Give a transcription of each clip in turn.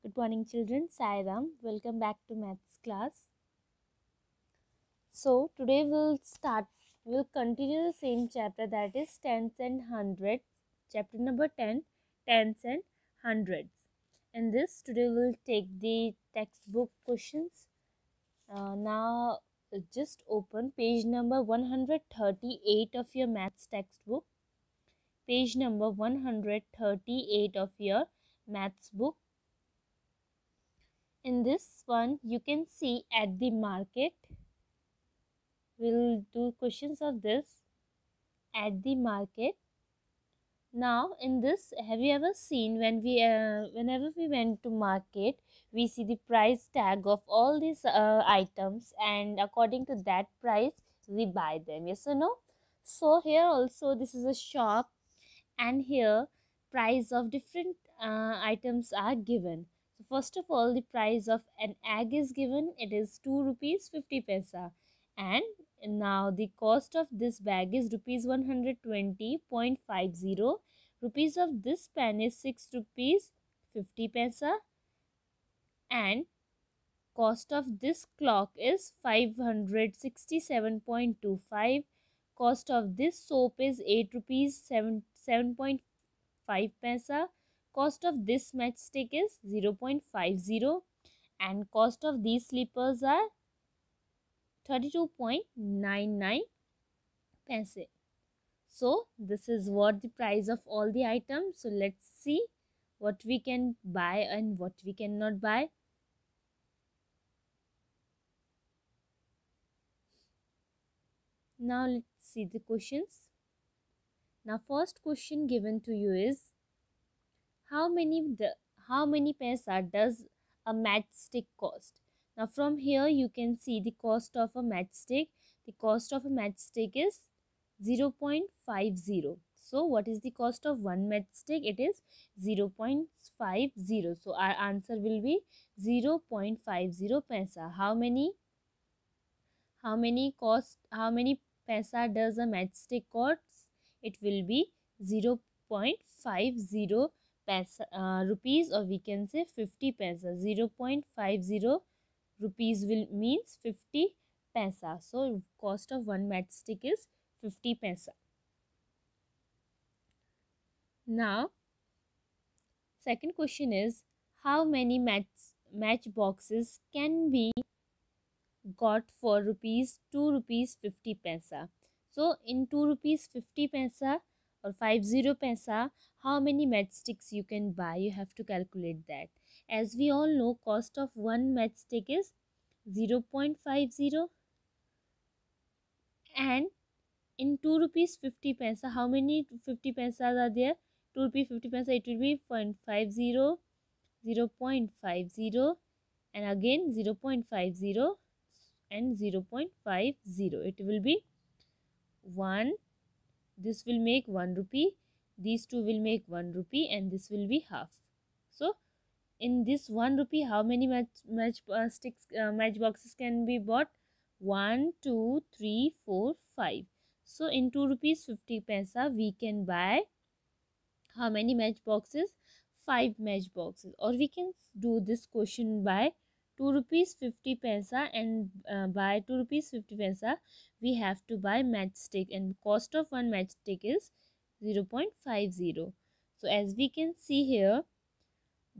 Good morning children, Sai Ram. Welcome back to maths class. So today we'll continue the same chapter, that is tens and hundreds. Chapter number 10, tens and hundreds. In this today we'll take the textbook questions. Now just open page number 138 of your maths textbook. Page number 138 of your maths book. In this one, you can see at the market. We'll do questions of this at the market. Now, in this, have you ever seen whenever we went to market, we see the price tag of all these items, and according to that price, we buy them. Yes or no? So here also, this is a shop, and here price of different items are given. So first of all, the price of an egg is given. It is 2 rupees 50 paisa, and now the cost of this bag is rupees 120.50. Rupees of this pen is 6 rupees 50 paisa, and cost of this clock is 567.25. Cost of this soap is 8 rupees 7.5 paisa. Cost of this matchstick is 0.50, and cost of these slippers are 32.99 paise. So this is what the price of all the items. So let's see what we can buy and what we cannot buy. Now let's see the questions. Now first question given to you is how many paisa does a matchstick cost? Now from here you can see the cost of a matchstick. The cost of a matchstick is 0.50. So what is the cost of one matchstick? It is 0.50. So our answer will be 0.50 paisa. How many paisa does a matchstick cost? It will be 0.50 paisa, rupees, or we can say 50 paisa. 0.50 rupees will means 50 paisa. So cost of one matchstick is 50 paisa. Now second question is how many matchboxes can be got for rupees 2 rupees 50 paisa. So in 2 rupees 50 paisa or 50 paisa, how many matchsticks you can buy? You have to calculate that. As we all know, cost of one matchstick is 0.50, and in 2 rupees 50 paisa, how many 50 paisas are there? 2 rupees 50 paisa, it will be 0.50, 0.50, and again 0.50 and 0.50. It will be 1. This will make 1 rupee. These two will make 1 rupee, and this will be half. So in this 1 rupee, how many matchboxes can be bought? 1, 2, 3, 4, 5. So in 2 rupees 50 paisa, we can buy how many matchboxes? 5 matchboxes. Or we can do this question by 2 rupees 50 paisa, and by 2 rupees 50 paisa we have to buy matchstick, and cost of one matchstick is 0.50. So as we can see here,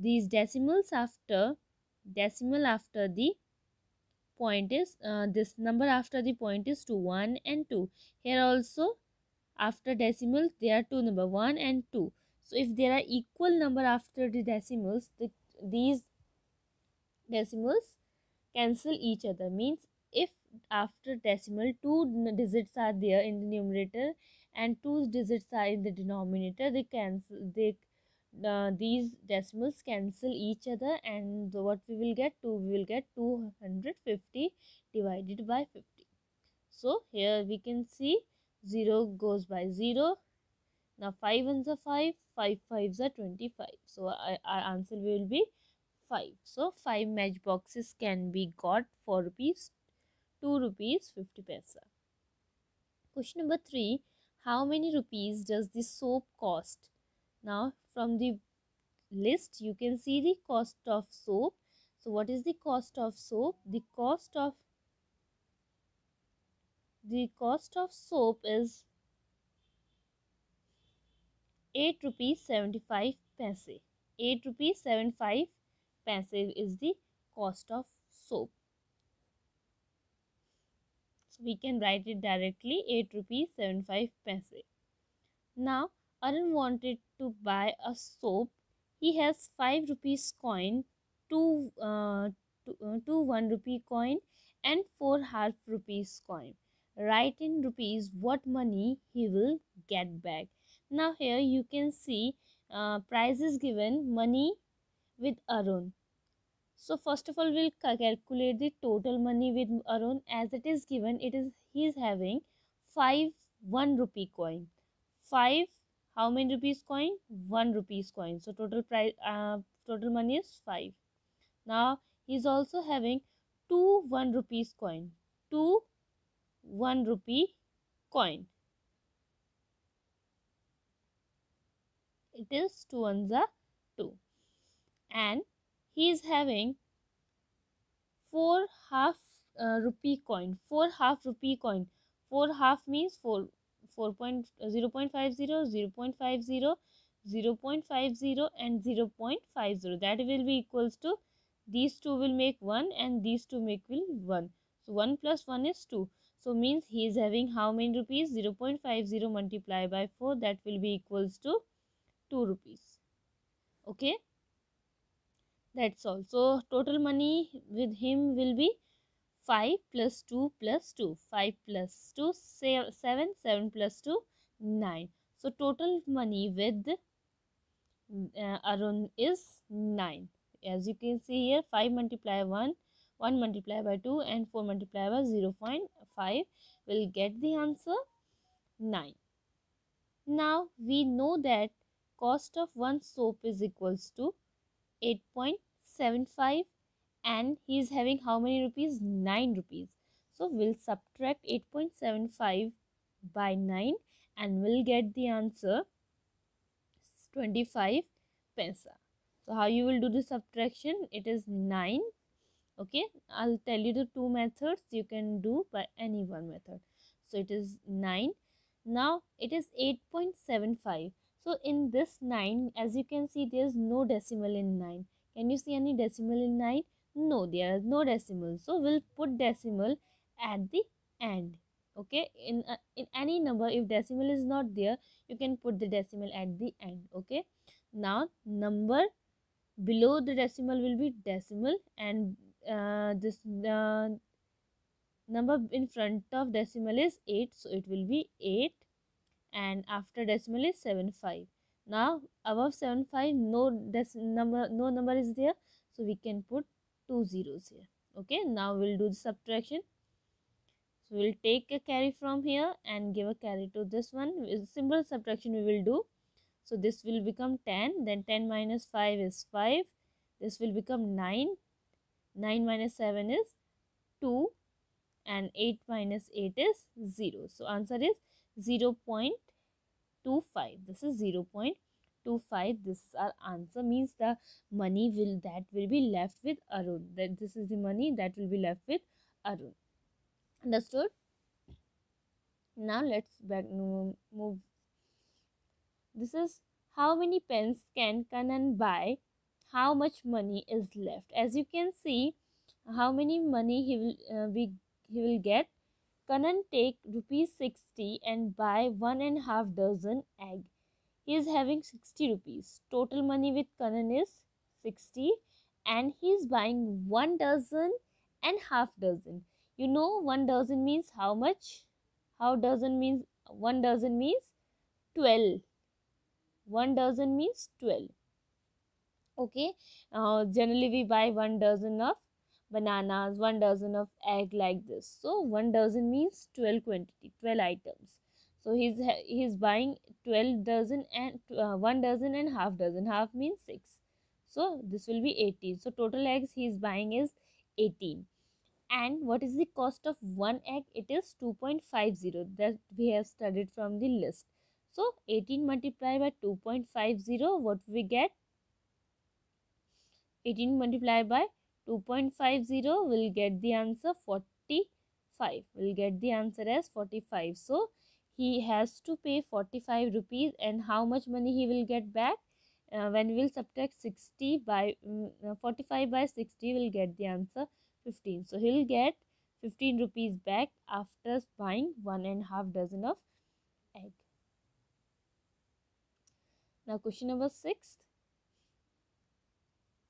these decimal after the point is this number after the point is 2, 1 and 2. Here also after decimal there are two number 1 and 2. So if there are equal number after the decimals, these decimals cancel each other. Means if after decimal two digits are there in the numerator and two digits are in the denominator, these decimals cancel each other, and what we will get? We will get 250 divided by 50. So here we can see 0 goes by 0. Now 5 ones are 5, 5 fives are 25. So our answer will be 5. So 5 matchboxes can be got for rupees 2 rupees 50 paisa. Question number 3. How many rupees does the soap cost? Now from the list, you can see the cost of soap. So what is the cost of soap? The cost of soap is 8 rupees 75 paise. 8 rupees 75 paise is the cost of soap. So we can write it directly, 8 rupees 75 paise. Now Arun wanted to buy a soap. He has 5 rupees coin, two 1 rupee coin and 4 half rupees coin. Write in rupees what money he will get back. Now here you can see price is given, money with Arun. So first of all, we'll calculate the total money with Arun. As it is given, he is having 5 1 rupee coin. 5 how many rupees coin? 1 rupees coin. So total money is 5. Now he is also having 2 1 rupees coin. 2 1 rupee coin. It is 2 ones are 2. And he is having 4 half rupee coin. 4 half rupee coin. 4 half means 4 point 0 0.50, 0 0.50, 0 0.50 and 0 0.50. That will be equals to, these two will make 1 and these two make will 1. So 1 plus 1 is 2. So means he is having how many rupees? 0 0.50 multiplied by 4, that will be equals to 2 rupees. Okay, that's all. So total money with him will be 5 plus 2 plus 2. 5 plus 2, 7. 7 plus 2, 9. So total money with Arun is 9. As you can see here, 5 multiply 1, 1 multiply by 2 and 4 multiply by 0 0.5 will get the answer 9. Now we know that cost of one soap is equals to 8.75 and he is having how many rupees? 9 rupees. So we'll subtract 8.75 by 9 and we'll get the answer 25 paisa. So how you will do the subtraction? It is 9. Okay, I'll tell you the two methods. You can do by any one method. So it is 9. Now it is 8.75. So in this 9, as you can see, there is no decimal in 9. Can you see any decimal in 9? No, there is no decimal. So we'll put decimal at the end. Okay, in any number, if decimal is not there, you can put the decimal at the end. Okay, now number below the decimal will be decimal and this number in front of decimal is 8, so it will be 8 and after decimal is 75. Now above 75 no number is there, so we can put 2 zeros here. Okay, now we'll do the subtraction. So we'll take a carry from here and give a carry to this one. Simple subtraction we will do. So this will become 10, then 10 minus 5 is 5. This will become 9. 9 minus 7 is 2 and 8 minus 8 is 0. So answer is 0 0.25. This is 0 0.25. This is our answer, means the money that will be left with Arun. That this is the money that will be left with Arun. Understood? Now let's move. This is how many pens can Kanan buy? How much money is left? As you can see, how many money he will get. Kanan take rupees 60 and buy 1.5 dozen egg. He is having 60 rupees. Total money with Kanan is 60 and he is buying 1 dozen and half dozen. You know 1 dozen means how much? How dozen means? 1 dozen means 12. 1 dozen means 12. Okay, generally we buy 1 dozen of bananas, 1 dozen of egg, like this. So 1 dozen means 12 quantity, 12 items. So he's buying 12 dozen and 1 dozen and half dozen. Half means 6. So this will be 18. So total eggs he is buying is 18. And what is the cost of one egg? It is 2.50, that we have studied from the list. So 18 multiplied by 2.50, what we get? 18 multiplied by 2.50 will get the answer 45. Will get the answer as 45. So he has to pay 45 rupees, and how much money he will get back? When we will subtract 60 by 45 by 60, will get the answer 15. So he will get 15 rupees back after buying 1.5 dozen of egg. Now question number 6.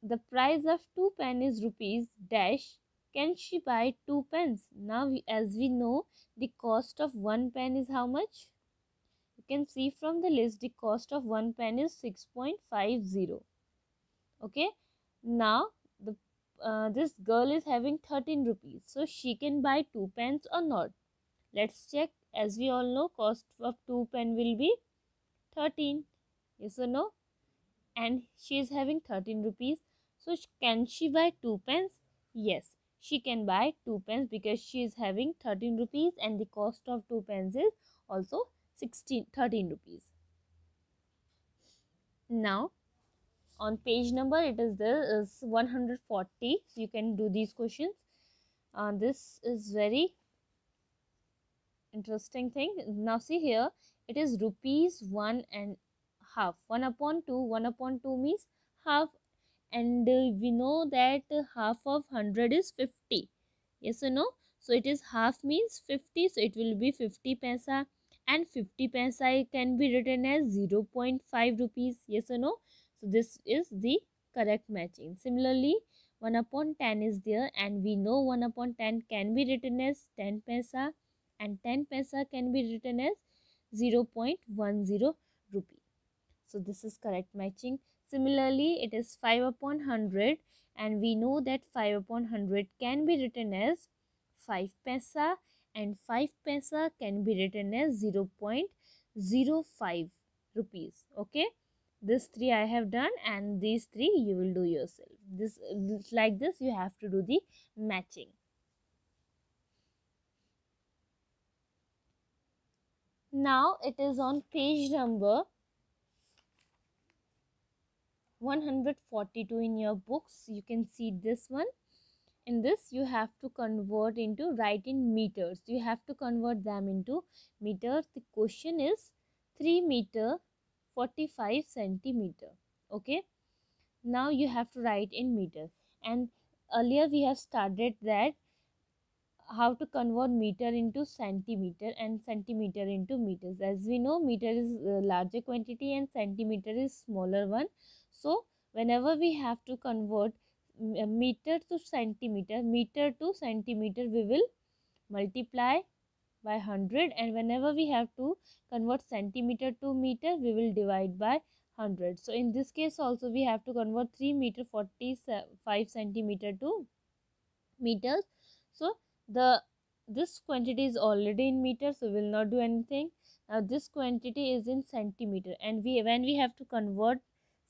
The price of 2 pen is rupees dash. Can she buy 2 pens? Now as we know, the cost of 1 pen is how much? You can see from the list the cost of 1 pen is 6.50. Okay. Now the this girl is having 13 rupees. So she can buy 2 pens or not? Let's check. As we all know, cost of 2 pen will be 13. Yes or no? And she is having 13 rupees. So can she buy 2 pens? Yes, she can buy 2 pens because she is having 13 rupees and the cost of 2 pens is also 13 rupees. Now on page number it is there is 140. So you can do these questions. This is very interesting thing. Now see here, it is rupees 1.5. 1 upon 2. 1 upon 2 means half, and we know that half of 100 is 50. Yes or no? So it is half means 50, so it will be 50 paisa, and 50 paisa can be written as 0.5 rupees. Yes or no? So this is the correct matching. Similarly, 1 upon 10 is there, and we know 1 upon 10 can be written as 10 paisa, and 10 paisa can be written as 0.10 rupee. So this is correct matching. Similarly, it is 5 upon 100, and we know that 5 upon 100 can be written as 5 paisa, and 5 paisa can be written as 0.05 rupees. Okay, this 3 I have done, and these 3 you will do yourself. This like this you have to do the matching. Now it is on page number 142 in your books. You can see this one. In this you have to convert into, write in meters. You have to convert them into meters. The question is 3 meter 45 centimeter. Okay, now you have to write in meters. And earlier we have started that how to convert meter into centimeter and centimeter into meters. As we know, meter is larger quantity and centimeter is smaller one. So whenever we have to convert meter to centimeter, we will multiply by 100, and whenever we have to convert centimeter to meter, we will divide by 100. So in this case also we have to convert 3 meter 45 centimeter to meters. So the this quantity is already in meters, so we will not do anything. Now this quantity is in centimeter, and when we have to convert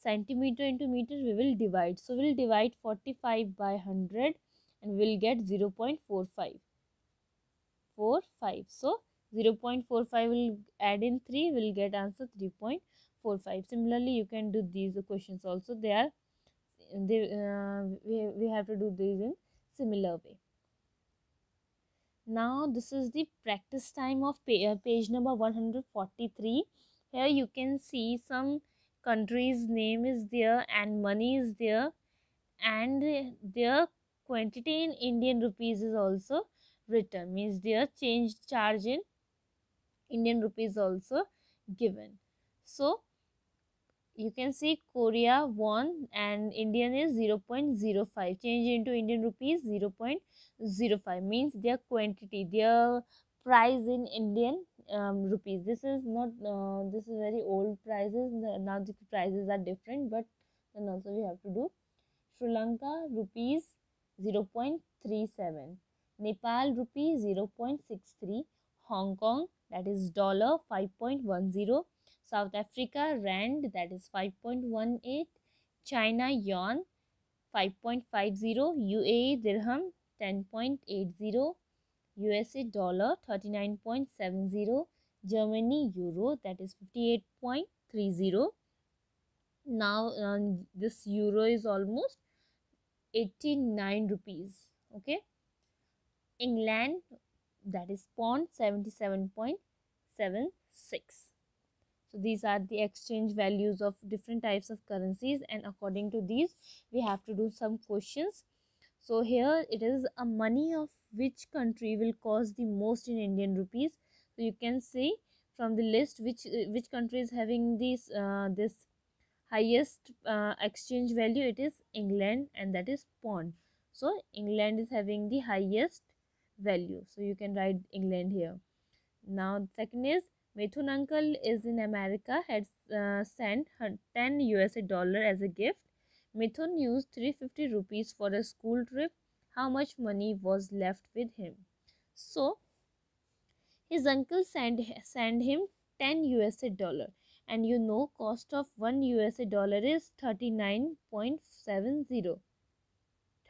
centimeter into meter, we will divide. So we will divide 45 by 100, and we will get 0.45. So 0.45 will add in 3, will get answer 3.45. Similarly, you can do these questions also. We have to do these in similar way. Now this is the practice time of page number 143. Here you can see some countries name is there and money is there, and their quantity in Indian rupees is also written, means their change charge in Indian rupees also given. So you can see Korea won and Indian is 0.05. Change into Indian rupees 0.05 means their quantity, their price in Indian rupees. This is not this is very old prices. Now the prices are different, but then also we have to do. Sri Lanka rupees 0.37, Nepal rupee 0.63, Hong Kong, that is dollar 5.10, South Africa rand, that is 5.18, China yuan 5.50, UAE dirham 10.80, USA dollar 39.70, Germany euro, that is 58.30. Now this euro is almost 89 rupees. Okay. England, that is pound, 77.76. So these are the exchange values of different types of currencies, and according to these we have to do some questions. So here it is, a money of which country will cost the most in Indian rupees. So you can see from the list which country is having this highest exchange value. It is England, and that is pound. So England is having the highest value, so you can write England here. Now second is, Mithun uncle is in America, had sent 10 USA dollar as a gift. Mithun used 350 rupees for a school trip. How much money was left with him? So his uncle send him 10 USA dollar, and you know cost of 1 USA dollar is 39.70.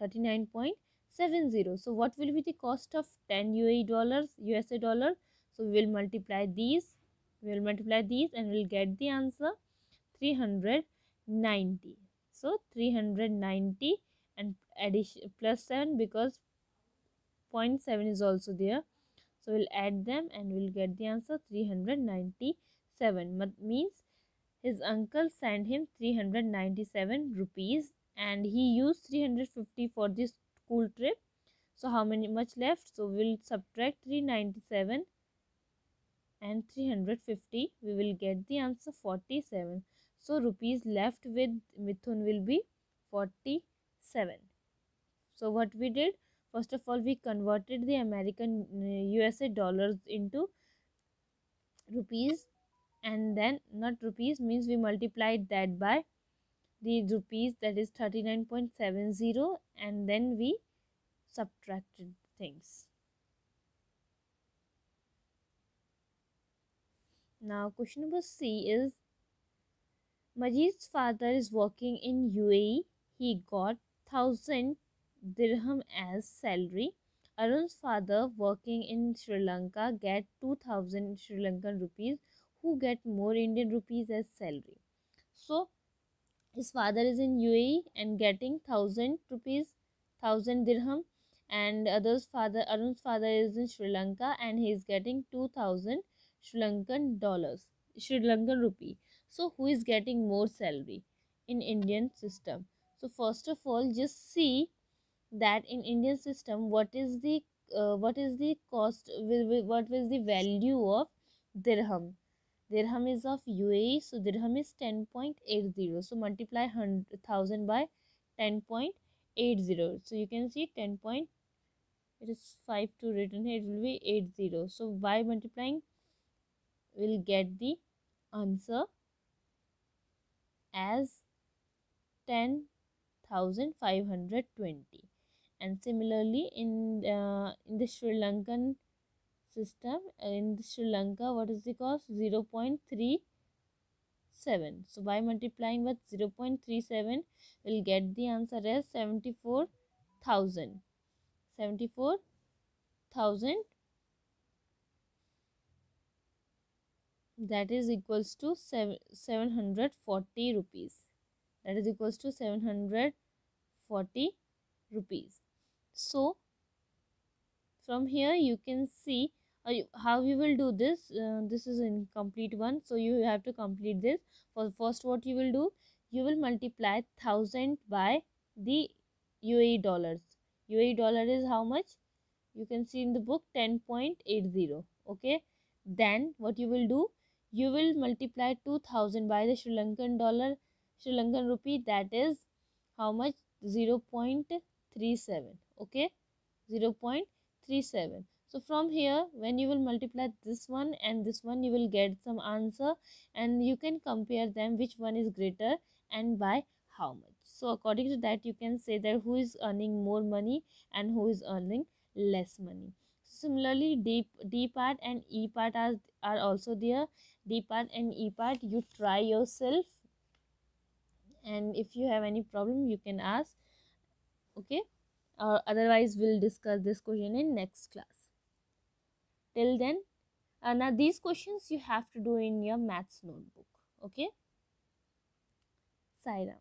39.70. So what will be the cost of 10 USA dollar? So we will multiply these. And we'll get the answer 390. So 390 and addition plus 7, because zero point 0.7 is also there. So we'll add them and we'll get the answer 397. Means his uncle sent him 397 rupees, and he used 350 for this school trip. So how much left? So we'll subtract 397 and 350. We will get the answer 47. So rupees left with Mithun will be 47. So what we did? First of all, we converted the American USA dollars into rupees, and then not rupees means we multiplied that by the rupees, that is 39.70, and then we subtracted things. Now question number C is, Majid's father is working in UAE. He got 1000 dirham as salary. Arun's father working in Sri Lanka get 2000 Sri Lankan rupees. Who get more Indian rupees as salary? So his father is in UAE and getting 1000 rupees, 1000 dirham, and Arun's father is in Sri Lanka and he is getting 2000 Sri Lankan dollars, Sri Lankan rupee. So who is getting more salary in Indian system? So first of all, just see that in Indian system, what is the cost, what is the value of dirham. Dirham is of UAE, so dirham is 10.80. So multiply 100,000 by 10.80. So you can see 10 point, it is 5 to written here, it will be 80. So by multiplying, we'll get the answer as 10,520. And similarly in the Sri Lankan system, in Sri Lanka, what is the cost? 0.37. So by multiplying with 0.37, we'll get the answer as 74,000. 74,000, that is equals to 740 rupees. That is equals to 740 rupees. So from here you can see how you will do this. This is incomplete one, so you have to complete this. For first, what you will do, you will multiply 1000 by the UAE dollars. UAE dollar is how much? You can see in the book 10.80. Okay, then what you will do, you will multiply 2000 by the Sri Lankan dollar, Sri Lankan rupee, that is how much? 0.37. Okay, 0.37. So from here, when you will multiply this one and this one, you will get some answer, and you can compare them which one is greater and by how much. So according to that, you can say that who is earning more money and who is earning less money. Similarly, D part and E part are also there. D part and E part, you try yourself, and if you have any problem you can ask. Okay, otherwise we'll discuss this question in next class. Till then, now these questions you have to do in your maths notebook. Okay, Saira.